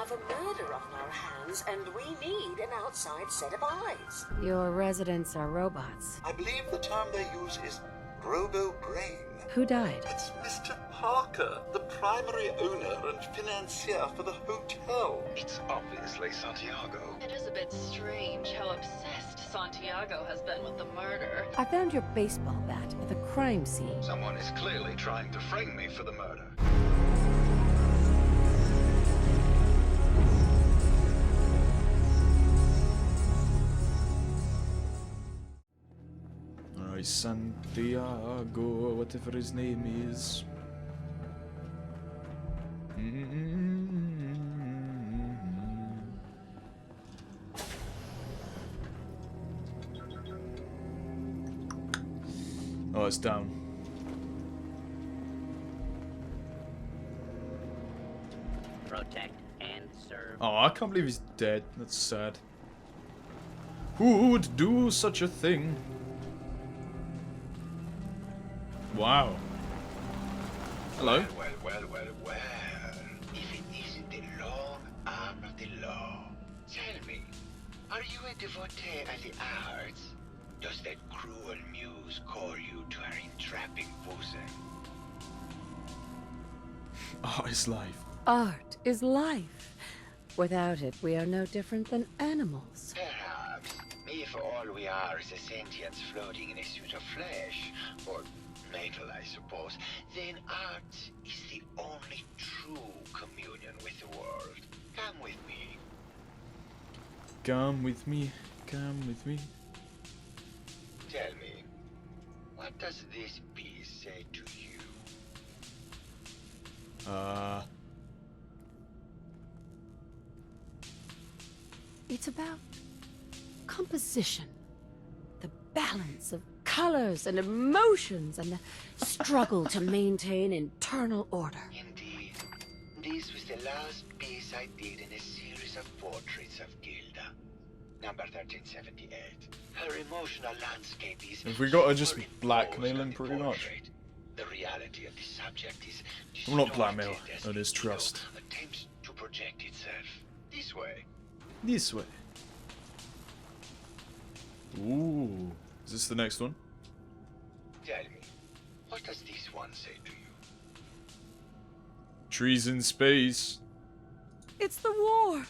have a murder on our hands, and we need an outside set of eyes. Your residents are robots. I believe the term they use is robo-brain. Who died? It's Mr. Parker, the primary owner and financier for the hotel. It's obviously Santiago. It is a bit strange how obsessed Santiago has been with the murder. I found your baseball bat at the crime scene. Someone is clearly trying to frame me for the murder. Alright, Santiago, whatever his name is. Oh, it's down. Protect and serve. Oh, I can't believe he's dead. That's sad. Who would do such a thing? Wow. Hello. Well. If it isn't the long arm of the law. Tell me, are you a devotee of the arts? Does that cruel muse call you to her entrapping bosom? Art is life. Art is life. Without it, we are no different than animals. Perhaps. If all we are is a sentience floating in a suit of flesh, or metal, I suppose, then art is the only true communion with the world. Come with me. Come with me. Come with me. Tell me, what does this piece say to you? It's about composition. The balance of colors and emotions and the struggle to maintain internal order. Indeed. This was the last piece I did in a series of portraits of Gilda. Number 1378. Her emotional landscape is... Have we got to just superimposed blackmail on him the pretty much? portrait. The reality of the subject is... Well, not blackmail, distorted as that is the ego trust. attempts to project itself this way. This way. Ooh. Is this the next one? Tell me, what does this one say to you? Trees in space. It's the war.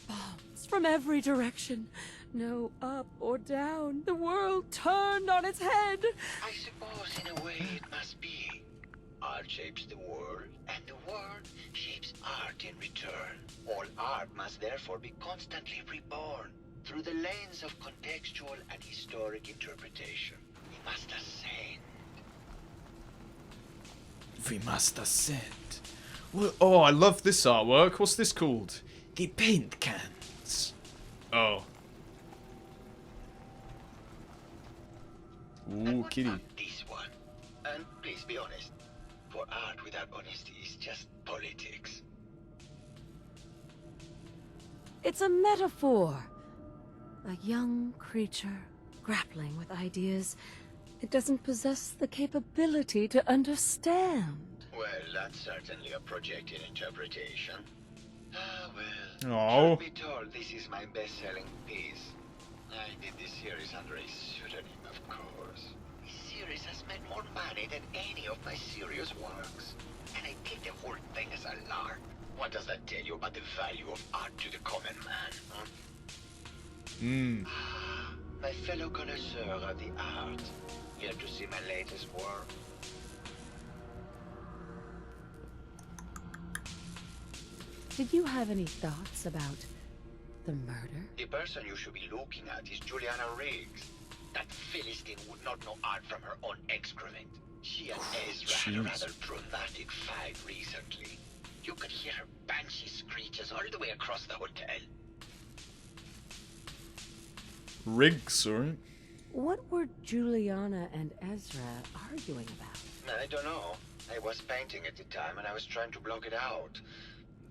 Bombs from every direction. No up or down. The world turned on its head. I suppose in a way it must be. Art shapes the world, and the world shapes art in return. All art must therefore be constantly reborn through the lens of contextual and historic interpretation. We must ascend. We must ascend. Well, oh, I love this artwork. What's this called? The paint cans. Oh. Ooh, And what kitty. about this one? And please be honest, for art without honesty is just politics. It's a metaphor. A young creature grappling with ideas it doesn't possess the capability to understand. Well, that's certainly a projected interpretation. Ah, well. Oh. Truth be told, this is my best-selling piece. I did this series under a pseudonym, of course. This series has made more money than any of my serious works. And I did the whole thing as a lark. What does that tell you about the value of art to the common man, huh? Ah, my fellow connoisseur of the art. Here to see my latest work. Did you have any thoughts about the murder? The person you should be looking at is Juliana Riggs. That Philistine would not know art from her own excrement. She and Ezra had a Jeez. rather dramatic fight recently. You could hear her banshee screeches all the way across the hotel. Riggs, alright. What were Juliana and Ezra arguing about? I don't know. I was painting at the time and I was trying to block it out.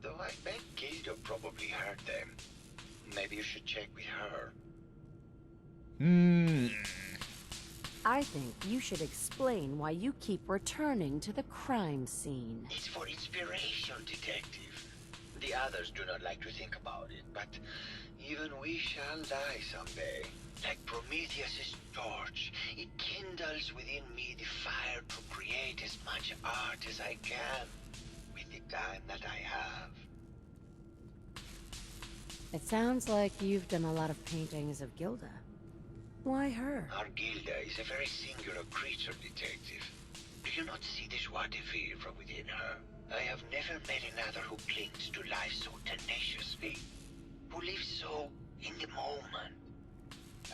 Though I bet Gilda probably heard them. Maybe you should check with her. I think you should explain why you keep returning to the crime scene. It's for inspiration, detective. The others do not like to think about it, but even we shall die someday. Like Prometheus's torch, it kindles within me the fire to create as much art as I can with the time that I have. It sounds like you've done a lot of paintings of Gilda. Why her? Our Gilda is a very singular creature, detective. Do you not see the joie de vivre within her? I have never met another who clings to life so tenaciously, who lives so in the moment.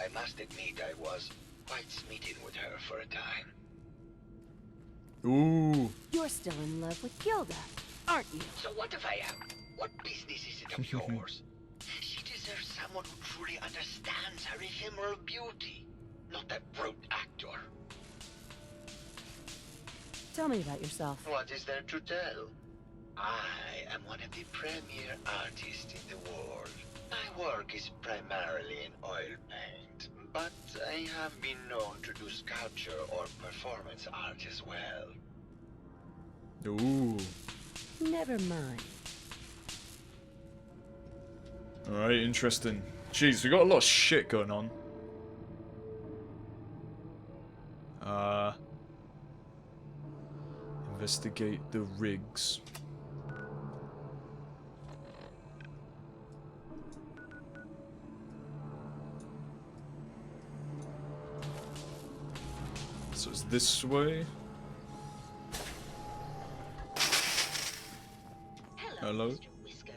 I must admit I was quite smitten with her for a time. Ooh. You're still in love with Gilda, aren't you? So what if I am? What business is it of yours? She deserves someone who truly understands her ephemeral beauty, not that brute actor. Tell me about yourself. What is there to tell? I am one of the premier artists in the world. My work is primarily in oil paint, but I have been known to do sculpture or performance art as well. Ooh. Never mind. Alright, interesting. Jeez, we got a lot of shit going on. Investigate the rigs. So it's this way. Hello. Mr. Whiskers.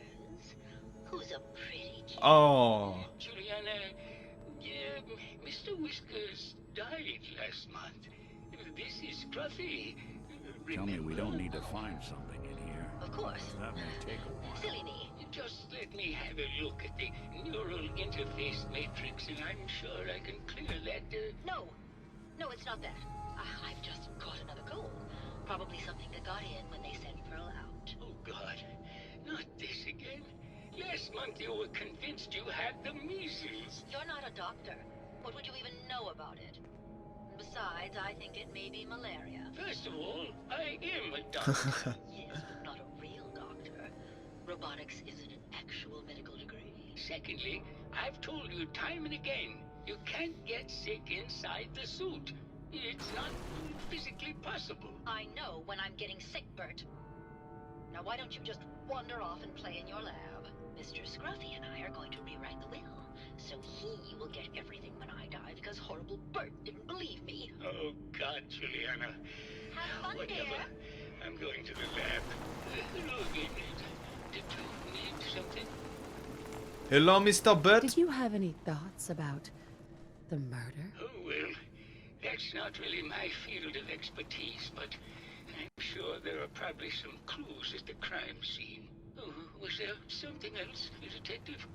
Who's a pretty kid? Oh. Juliana, Mr. Whiskers died last month. This is Scruffy. Tell me we don't need to find something in here. Of course. That may take a while. Silly me. Just let me have a look at the neural interface matrix, and I'm sure I can clear that. No. No, it's not that. I've just caught another cold. Probably something that got in when they sent Pearl out. Oh, God. Not this again. Last month you were convinced you had the measles. You're not a doctor. What would you even know about it? Besides, I think it may be malaria. First of all, I am a doctor. Yes, but not a real doctor. Robotics isn't an actual medical degree. Secondly, I've told you time and again, you can't get sick inside the suit. It's not physically possible. I know when I'm getting sick, Bert. Now why don't you just wander off and play in your lab? Mr. Scruffy and I are going to rewrite the will, so he will get everything when I die because horrible Bert didn't believe me. Oh, God, Juliana. Have fun, Whatever. dear. I'm going to the lab. Hello again. Did you need something? Hello, Mr. Bert. Did you have any thoughts about the murder? Oh, well, that's not really my field of expertise, but I'm sure there are probably some clues at the crime scene. Oh, was there something else, Detective?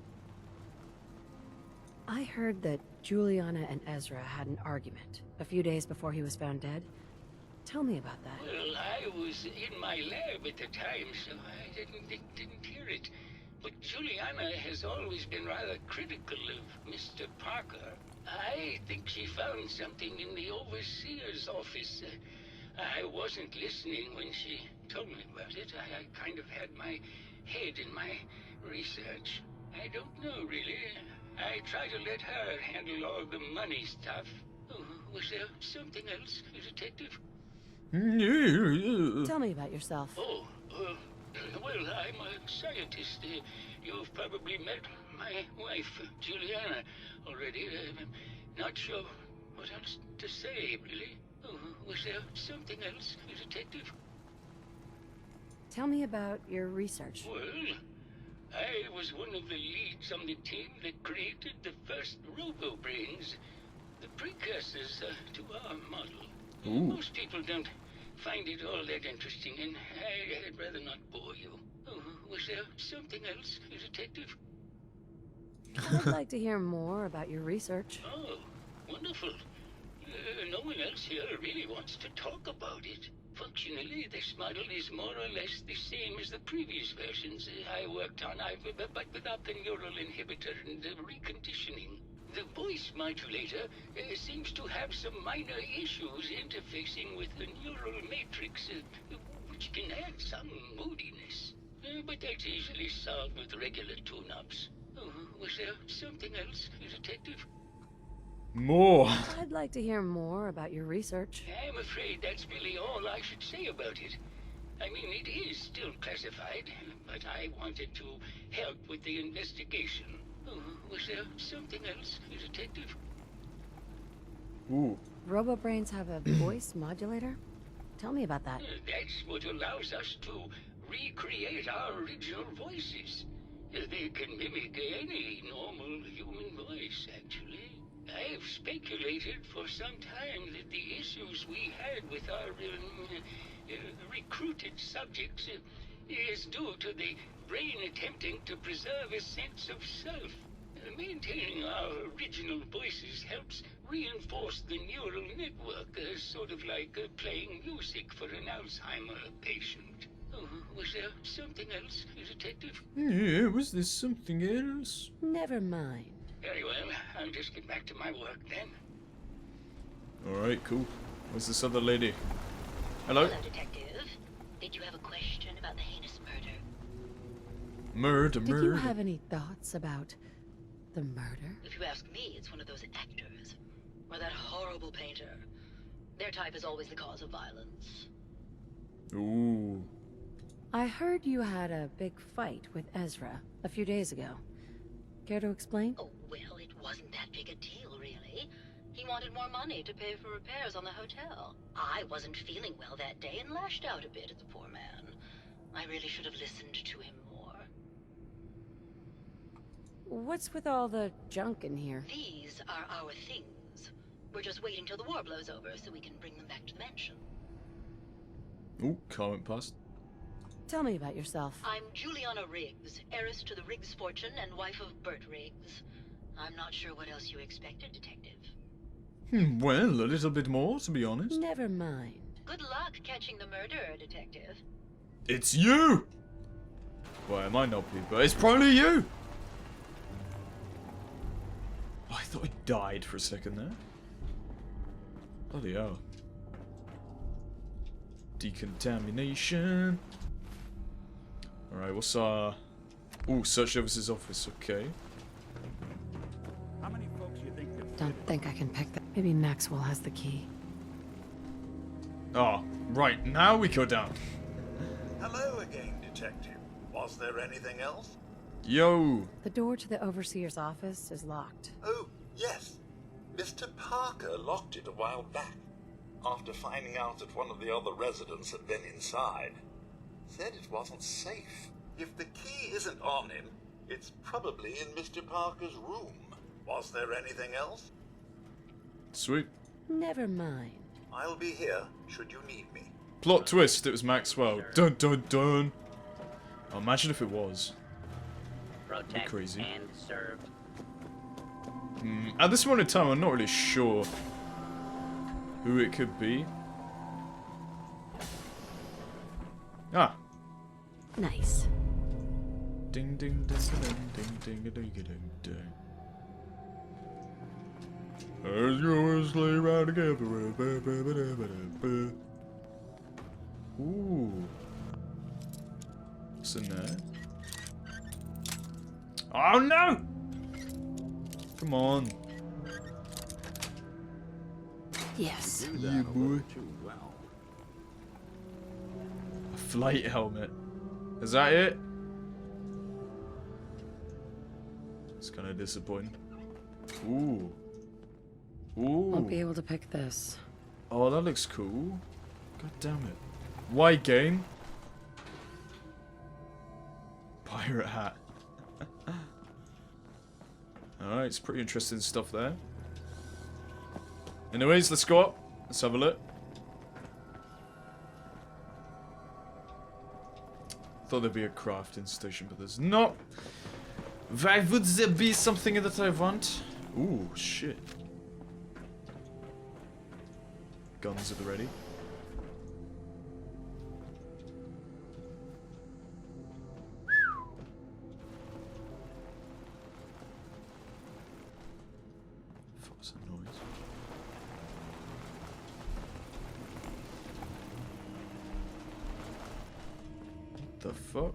I heard that Juliana and Ezra had an argument a few days before he was found dead. Tell me about that. Well, I was in my lab at the time, so I didn't hear it. But Juliana has always been rather critical of Mr. Parker. I think she found something in the overseer's office. I wasn't listening when she told me about it. I kind of had my head in my research. I don't know, really. I try to let her handle all the money stuff. Oh, was there something else, Detective? Tell me about yourself. Oh, well, I'm a scientist. You've probably met my wife, Juliana, already. I'm not sure what else to say, really. Oh, was there something else, Detective? Tell me about your research. Well, I was one of the leads on the team that created the first robo-brains, the precursors to our model. Ooh. Most people don't find it all that interesting, and I'd rather not bore you. Oh, was there something else, Detective? I'd like to hear more about your research. Oh, wonderful. No one else here really wants to talk about it. Functionally, this model is more or less the same as the previous versions I worked on, but without the neural inhibitor and the reconditioning. The voice modulator seems to have some minor issues interfacing with the neural matrix, which can add some moodiness. But that's easily solved with regular tune-ups. Oh, was there something else, Detective? More. I'd like to hear more about your research. I'm afraid that's really all I should say about it. I mean, it is still classified, but I wanted to help with the investigation. Oh, was there something else, Detective? Ooh. RoboBrains have a voice modulator? Tell me about that. That's what allows us to recreate our original voices. They can mimic any normal human voice, actually. I've speculated for some time that the issues we had with our recruited subjects is due to the brain attempting to preserve a sense of self. Maintaining our original voices helps reinforce the neural network, sort of like playing music for an Alzheimer patient. Oh, was there something else, Detective? Yeah, was there something else? Never mind. Very well, I'll just get back to my work then. Alright, cool. Where's this other lady? Hello? Hello, Detective. Did you have a question about the heinous murder? Murder. Did you have any thoughts about the murder? If you ask me, it's one of those actors. Or that horrible painter. Their type is always the cause of violence. Ooh. I heard you had a big fight with Ezra a few days ago. Care to explain? Oh, well, it wasn't that big a deal, really. He wanted more money to pay for repairs on the hotel. I wasn't feeling well that day and lashed out a bit at the poor man. I really should have listened to him more. What's with all the junk in here? These are our things. We're just waiting till the war blows over so we can bring them back to the mansion. Ooh, car went past. Tell me about yourself. I'm Juliana Riggs, heiress to the Riggs fortune and wife of Bert Riggs. I'm not sure what else you expected, Detective. Well, a little bit more, to be honest. Never mind. Good luck catching the murderer, Detective. It's you! Well, it might not be, but it's probably you! Oh, I thought I died for a second there. Bloody hell. Decontamination. Alright, what's our... Ooh, search services office, okay. How many folks you think could Don't think I can pick that. Maybe Maxwell has the key. Oh, right, now we go down. Hello again, Detective. Was there anything else? Yo! The door to the overseer's office is locked. Oh, yes. Mr. Parker locked it a while back, after finding out that one of the other residents had been inside. Said it wasn't safe. If the key isn't on him, it's probably in Mr. Parker's room. Was there anything else? Sweet. Never mind. I'll be here, should you need me. Plot twist, it was Maxwell. Dun dun dun! Oh, imagine if it was. Protect crazy. and serve. At this moment in time, I'm not really sure who it could be. Ah. Nice. Ding ding ding ding ding ding ding ding ding. As you always lay right together. Ooh. What's in there? Oh no! Come on. Yes. do that Yeah, a boy. little too well. A flight helmet. Is that it? It's kind of disappointing. Ooh. Ooh. Won't be able to pick this. Oh, that looks cool. God damn it. Why game? Pirate hat. Alright, it's pretty interesting stuff there. Anyways, let's go up. Let's have a look. Thought there'd be a crafting station, but there's not. Why would there be something that I want? Ooh, shit. Guns at the ready. What was that noise? What the fuck?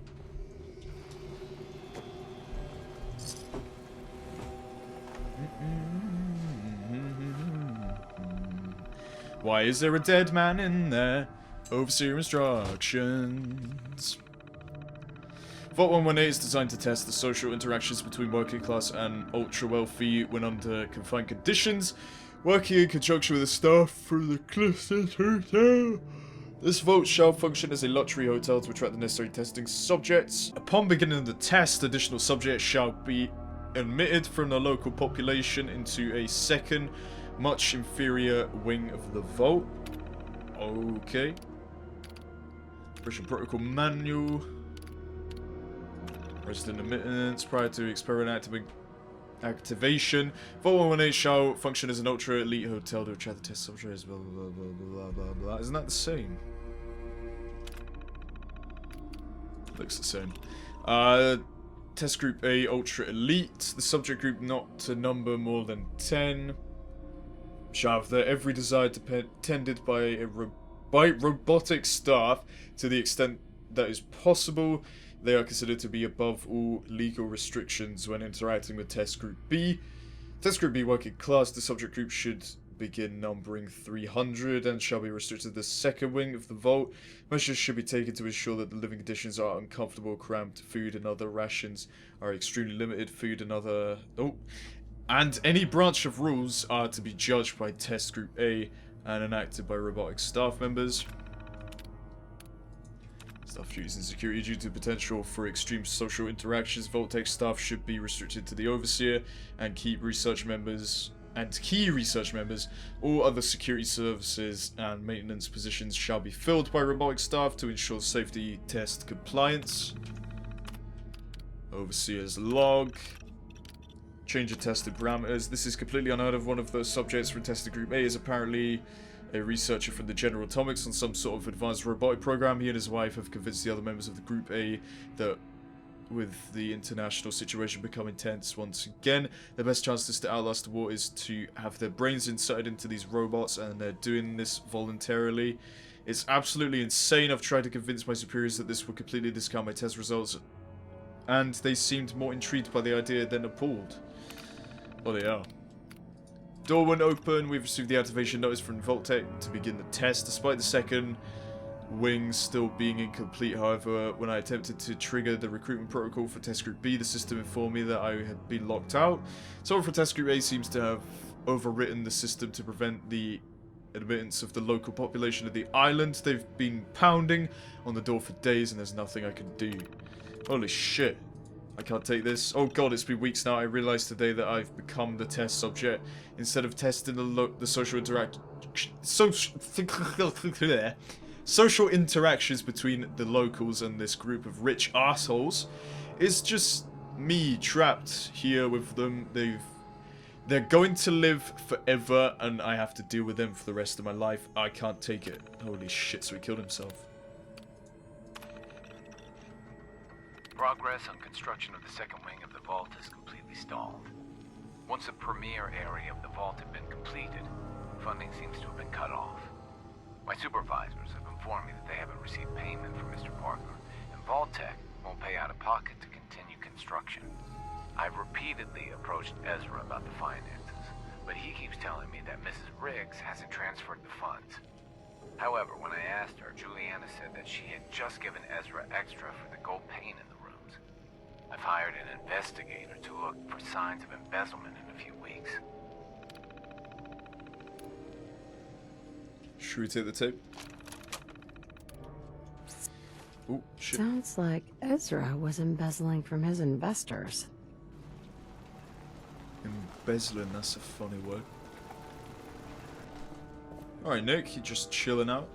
Why is there a dead man in there? Overseer instructions. Vault 118 is designed to test the social interactions between working class and ultra-wealthy when under confined conditions, working in conjunction with the staff for the Clifton Hotel. This vault shall function as a luxury hotel to attract the necessary testing subjects. Upon beginning the test, additional subjects shall be admitted from the local population into a second, much inferior wing of the vault. Okay. Operation Protocol Manual. Resident admittance prior to experiment activation. Vault 118 shall function as an ultra elite hotel to attract the test subjects. Blah blah blah blah blah blah. Isn't that the same? Looks the same. Test group A, ultra elite. The subject group not to number more than 10 shall have their every desire tended by a robotic staff to the extent that is possible. They are considered to be above all legal restrictions when interacting with Test Group B. Test Group B working class, the subject group should begin numbering 300 and shall be restricted to the second wing of the vault. Measures should be taken to ensure that the living conditions are uncomfortable, cramped, food and other rations are extremely limited, food and other... And any branch of rules are to be judged by Test Group A and enacted by robotic staff members. Staff duties and security due to potential for extreme social interactions. Vault-Tec staff should be restricted to the Overseer and key research members. All other security services and maintenance positions shall be filled by robotic staff to ensure safety test compliance. Overseer's log. Change of tested parameters. This is completely unheard of. One of the subjects from tested group A is apparently a researcher from the General Atomics on some sort of advanced robotic program. He and his wife have convinced the other members of the Group A that with the international situation becoming tense once again, the best chances to outlast the war is to have their brains inserted into these robots, and they're doing this voluntarily. It's absolutely insane. I've tried to convince my superiors that this would completely discount my test results, and they seemed more intrigued by the idea than appalled. Oh, they are. Door went open. We've received the activation notice from Vault-Tec to begin the test. Despite the second wing still being incomplete, however, when I attempted to trigger the recruitment protocol for Test Group B, the system informed me that I had been locked out. Someone from Test Group A seems to have overwritten the system to prevent the admittance of the local population of the island. They've been pounding on the door for days and there's nothing I can do. Holy shit. I can't take this. Oh god, it's been weeks now. I realized today that I've become the test subject. Instead of testing the social interactions between the locals and this group of rich assholes, it's just me trapped here with them. They're going to live forever and I have to deal with them for the rest of my life. I can't take it. Holy shit, so he killed himself. Progress on construction of the second wing of the vault is completely stalled. Once the premier area of the vault had been completed, funding seems to have been cut off. My supervisors have informed me that they haven't received payment from Mr. Parker, and Vault-Tec won't pay out of pocket to continue construction. I've repeatedly approached Ezra about the finances, but he keeps telling me that Mrs. Riggs hasn't transferred the funds. However, when I asked her, Juliana said that she had just given Ezra extra for the gold paint in the rooms. I've hired an investigator to look for signs of embezzlement in a few weeks. Should we take the tape? Oh, shit. Sounds like Ezra was embezzling from his investors. Embezzling, that's a funny word. Alright, Nick, you just chilling out?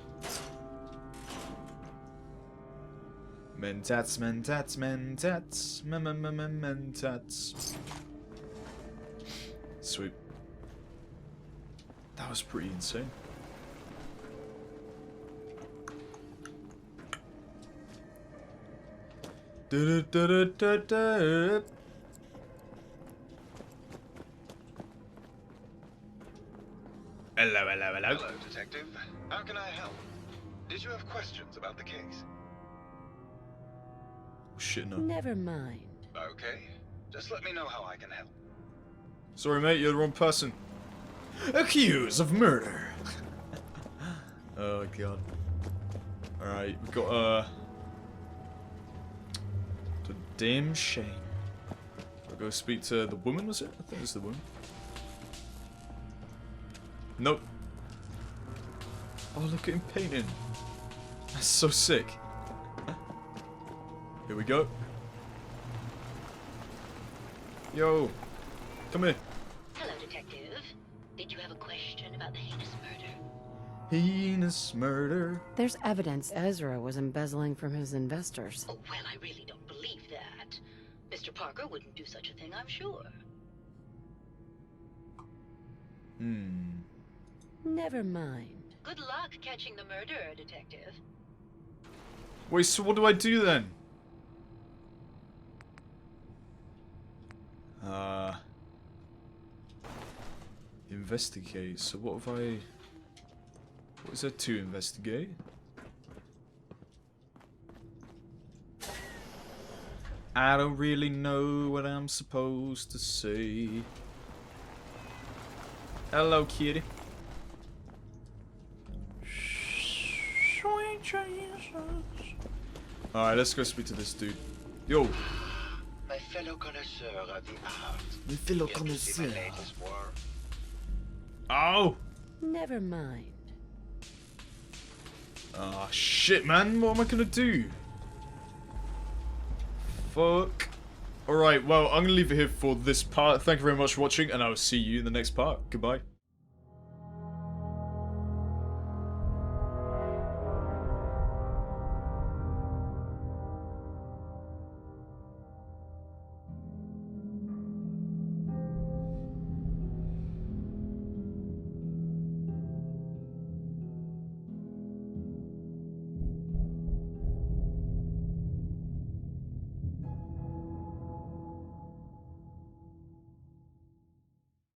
Mentats, mentats, mentats, mentats. Sweet. That was pretty insane. Hello, hello, hello. Hello, Detective. How can I help? Did you have questions about the case? Oh, shit, no. Never mind. Okay. Just let me know how I can help. Sorry, mate, you're the wrong person. Accused of murder. Oh god. Alright, we've got the damn shame. I'll go speak to the woman, was it? I think it's the woman. Nope. Oh, look at him painting. That's so sick. Here we go. Yo, come here. Hello, Detective. Did you have a question about the heinous murder? Heinous murder. There's evidence Ezra was embezzling from his investors. Oh, well, I really don't believe that. Mr. Parker wouldn't do such a thing, I'm sure. Never mind. Good luck catching the murderer, Detective. Wait, so what do I do then? Investigate. So what have I... What is there to investigate? I don't really know what I'm supposed to say. Hello, kitty. Sweet Jesus. Alright, let's go speak to this dude. Yo. My fellow connoisseur of the art. My fellow Here to see my connoisseur. latest work. Oh! Never mind. Ah, shit, man. What am I gonna do? Fuck. Alright, well, I'm gonna leave it here for this part. Thank you very much for watching, and I will see you in the next part. Goodbye.